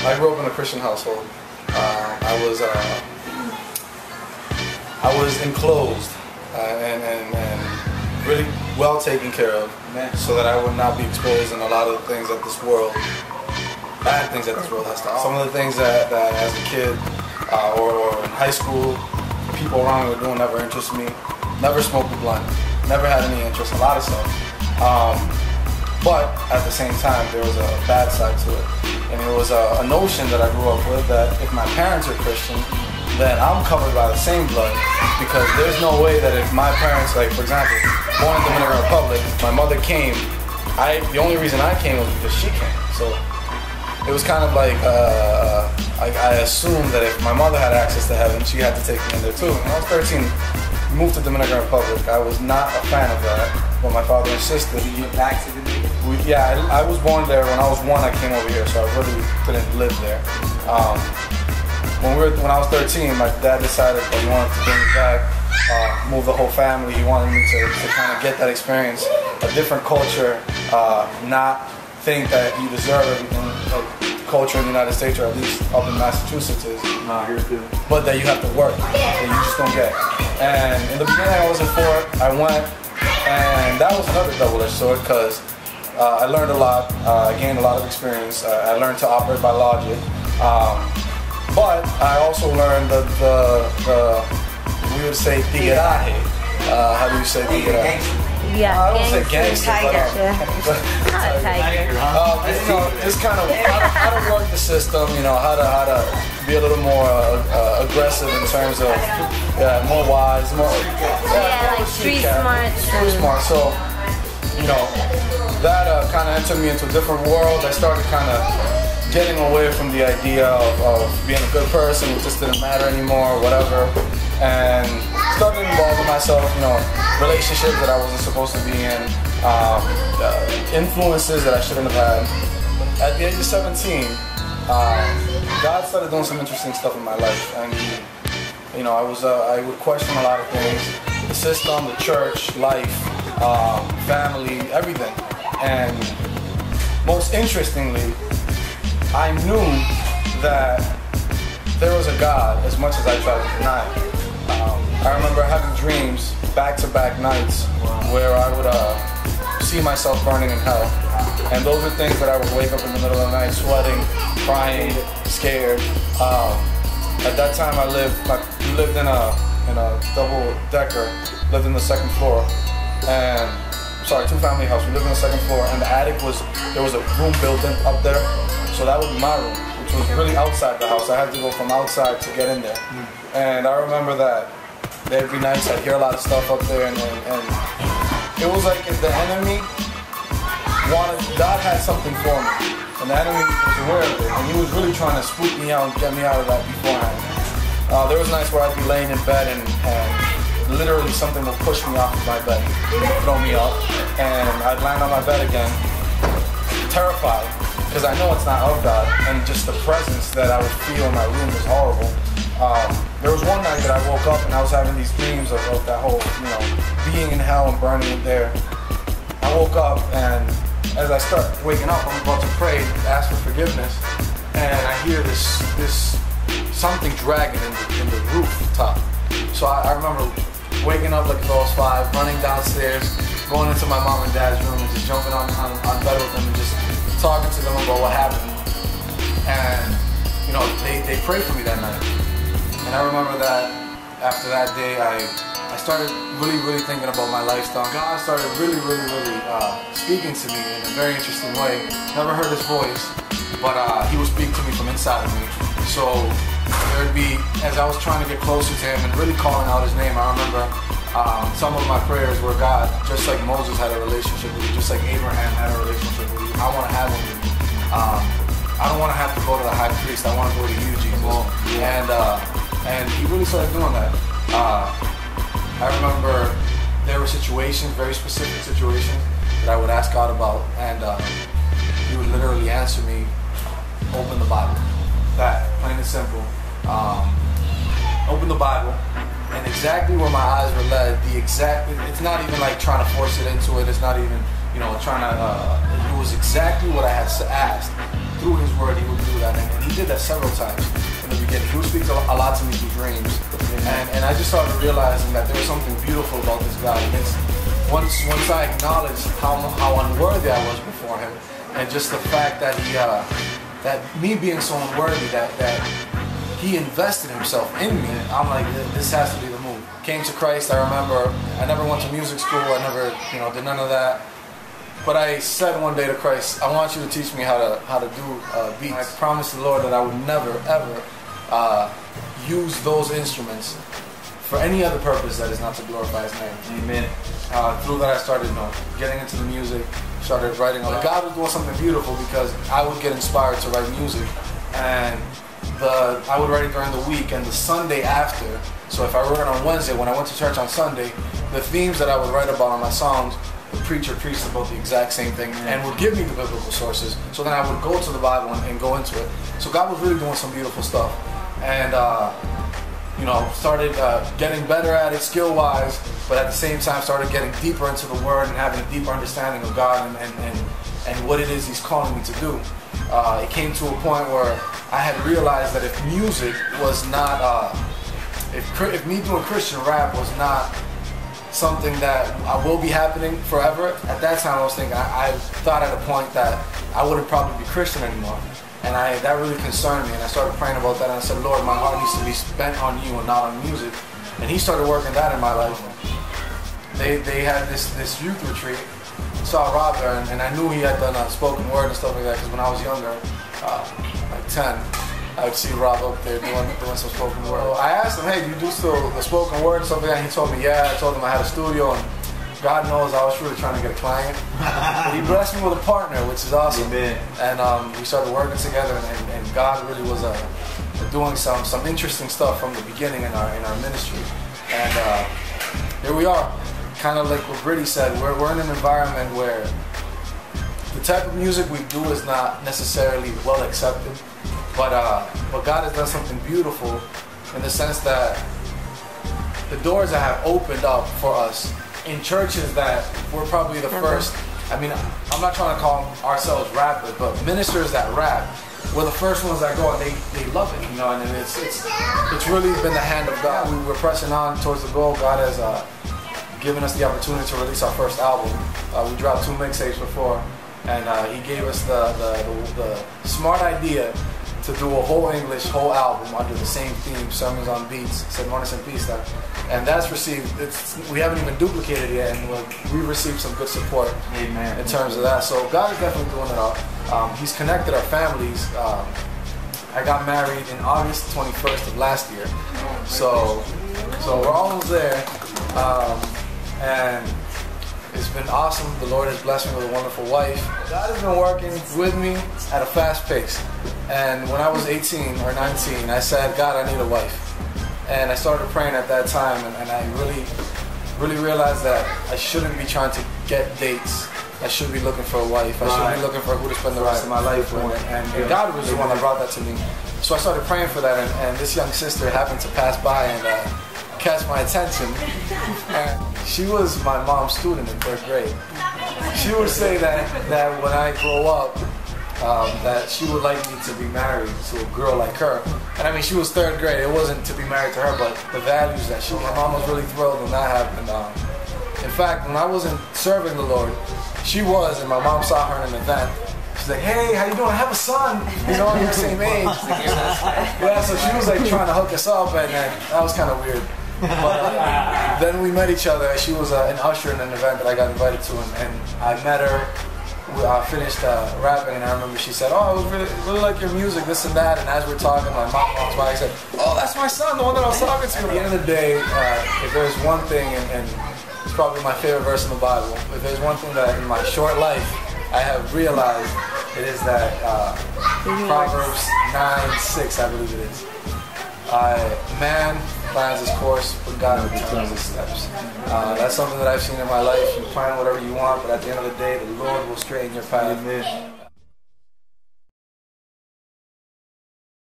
I grew up in a Christian household. I was enclosed and really well taken care of, so that I would not be exposed in a lot of the things that this world, bad things that this world has to offer. Some of the things that as a kid or in high school, people around me were doing never interested me. Never smoked a blunt. Never had any interest. A lot of stuff. But at the same time, there was a bad side to it. And it was a notion that I grew up with that if my parents are Christian, then I'm covered by the same blood, because there's no way that if my parents, like for example, born in the Dominican Republic, my mother came, the only reason I came was because she came. So it was kind of like I assumed that if my mother had access to heaven, she had to take me in there too. When I was 13, we moved to the Dominican Republic. I was not a fan of that, but my father insisted. You went back to the Dominican? Yeah, I was born there. When I was 1, I came over here, so I really didn't live there. When I was 13, my dad decided that he wanted to bring me back, move the whole family. He wanted me to kind of get that experience, a different culture, not think that you deserve everything like culture in the United States, or at least up in Massachusetts is, but that you have to work, that you just don't get. And in the beginning I wasn't for it. I went, and that was another double-edged sword, because I learned a lot, I gained a lot of experience, I learned to operate by logic. But I also learned we would say tigreaje. How do you say tigreaje? Yeah, I don't say gangster, just kind of how to work the system, how to be a little more aggressive in terms of, more wise, more, like street smart. Street smart. So, that kind of entered me into a different world. I started kind of getting away from the idea of being a good person. It just didn't matter anymore, whatever. And started involving myself, relationships that I wasn't supposed to be in, influences that I shouldn't have had. At the age of 17, God started doing some interesting stuff in my life, and I would question a lot of things, the system, the church, life, family, everything. And most interestingly, I knew that there was a God, as much as I tried to deny it. I remember having dreams, back-to-back nights, where I would see myself burning in hell. And those are things that I would wake up in the middle of the night, sweating, crying, scared. At that time, we lived in a double-decker, lived in the second floor, and two-family house. We lived in the second floor, and the attic there was a room built in up there, so that would be my room, which was really outside the house. I had to go from outside to get in there. And I remember that every night I'd hear a lot of stuff up there, and it was like if the enemy God had something for me, and the enemy was aware of it, and he was really trying to spook me out and get me out of that beforehand. There was nights where I'd be laying in bed and literally something would push me off of my bed, throw me up, and I'd land on my bed again, terrified, because I know it's not of God, and just the presence that I would feel in my room was horrible. There was one night that I woke up and I was having these dreams of that whole, being in hell and burning it there. I woke up, and as I start waking up, I'm about to pray, ask for forgiveness, and I hear this something dragging in the rooftop. So I remember waking up like I was 5, running downstairs, going into my mom and dad's room and just jumping on bed with them and just talking to them about what happened. And they prayed for me that night. And I remember that after that day, I started really thinking about my lifestyle. God started really speaking to me in a very interesting way. Never heard his voice, but he would speak to me from inside of me. So there'd be, as I was trying to get closer to him and really calling out his name, I remember some of my prayers were, God, just like Moses had a relationship with you, just like Abraham had a relationship with you, I want to have one with you. I don't want to have to go to the high priest, I want to go to you, Jesus. And he really started doing that. I remember there were situations, very specific situations, that I would ask God about, and he would literally answer me, open the Bible. That, plain and simple. Open the Bible, and exactly where my eyes were led, it's not even like trying to force it into it, it's not even, trying to, it was exactly what I had asked. Through his word, he would do that, and he did that several times in the beginning. He would speak a lot to me through dreams. And I just started realizing that there was something beautiful about this God. And once I acknowledged how unworthy I was before him, and just the fact that that me being so unworthy, that he invested himself in me, I'm like, this has to be the move. Came to Christ. I remember I never went to music school. I never, did none of that. But I said one day to Christ, I want you to teach me how to do beats. I promised the Lord that I would never ever use those instruments for any other purpose that is not to glorify his name. Amen. Through that I started getting into the music, started writing a lot. God was doing something beautiful because I would get inspired to write music, and I would write it during the week, and the Sunday after, so if I wrote it on Wednesday, when I went to church on Sunday, the themes that I would write about on my songs, the preacher preached about the exact same thing and would give me the biblical sources, so then I would go to the Bible and go into it. So God was really doing some beautiful stuff, and started getting better at it skill-wise, but at the same time started getting deeper into the Word and having a deeper understanding of God and what it is he's calling me to do. It came to a point where I had realized that if music was not, if me doing Christian rap was not something that will be happening forever, at that time I was thinking, I thought at a point that I wouldn't probably be Christian anymore. And that really concerned me, and I started praying about that, and I said, Lord, my heart needs to be spent on you and not on music. And he started working that in my life. They had this youth retreat. Saw Rob there, and I knew he had done spoken word and stuff like that, because when I was younger, like 10, I would see Rob up there doing some spoken word. I asked him, hey, do you do still the spoken word and stuff like that? And he told me, yeah. I told him I had a studio, and God knows I was really trying to get a client. But he blessed me with a partner, which is awesome. Amen. And we started working together, and God really was doing some interesting stuff from the beginning in our ministry. And here we are. Kind of like what Brittany said, we're in an environment where the type of music we do is not necessarily well accepted, but God has done something beautiful in the sense that the doors that have opened up for us in churches that we're probably the first. I mean, I'm not trying to call ourselves rappers, but ministers that rap, we're the first ones that go, and they love it, and it's really been the hand of God. We were pressing on towards the goal. God has given us the opportunity to release our first album. We dropped 2 mixtapes before, and he gave us the smart idea to do a whole album under the same theme, Sermons on Beats, Sermones en Pista, and that's received. We haven't even duplicated it yet, and we received some good support. Amen. In terms of that. So God is definitely doing it all. He's connected our families. I got married in August 21st of last year, so we're almost there. And it's been awesome. The Lord has blessed me with a wonderful wife. God has been working with me at a fast pace. And when I was 18 or 19, I said, God, I need a wife. And I started praying at that time, and I really realized that I shouldn't be trying to get dates. I should be looking for a wife. I should be looking for who to spend the rest of my life with. And God was the one that brought that to me. So I started praying for that, and this young sister happened to pass by and catch my attention. And she was my mom's student in 3rd grade. She would say that when I grow up, that she would like me to be married to a girl like her. And I mean, she was 3rd grade. It wasn't to be married to her, but the values that my mom was really thrilled when that happened. In fact, when I wasn't serving the Lord, she was, and my mom saw her in an event. She's like, hey, how you doing? I have a son. You're the same age. Yeah, so she was like trying to hook us up, and that was kind of weird. But then we met each other. She was an usher in an event that I got invited to, and I met her. I finished rapping, and I remember she said, oh, I was really like your music, this and that. And as we're talking, my mom walks by and said, oh, that's my son, the one that I was talking to. At the end of the day, if there's one thing, and it's probably my favorite verse in the Bible, if there's one thing that in my short life I have realized, it is that Proverbs 9:6, I believe it is. Man plans his course, but God determines his steps. That's something that I've seen in my life. You plan whatever you want, but at the end of the day, the Lord will straighten your path. Amen.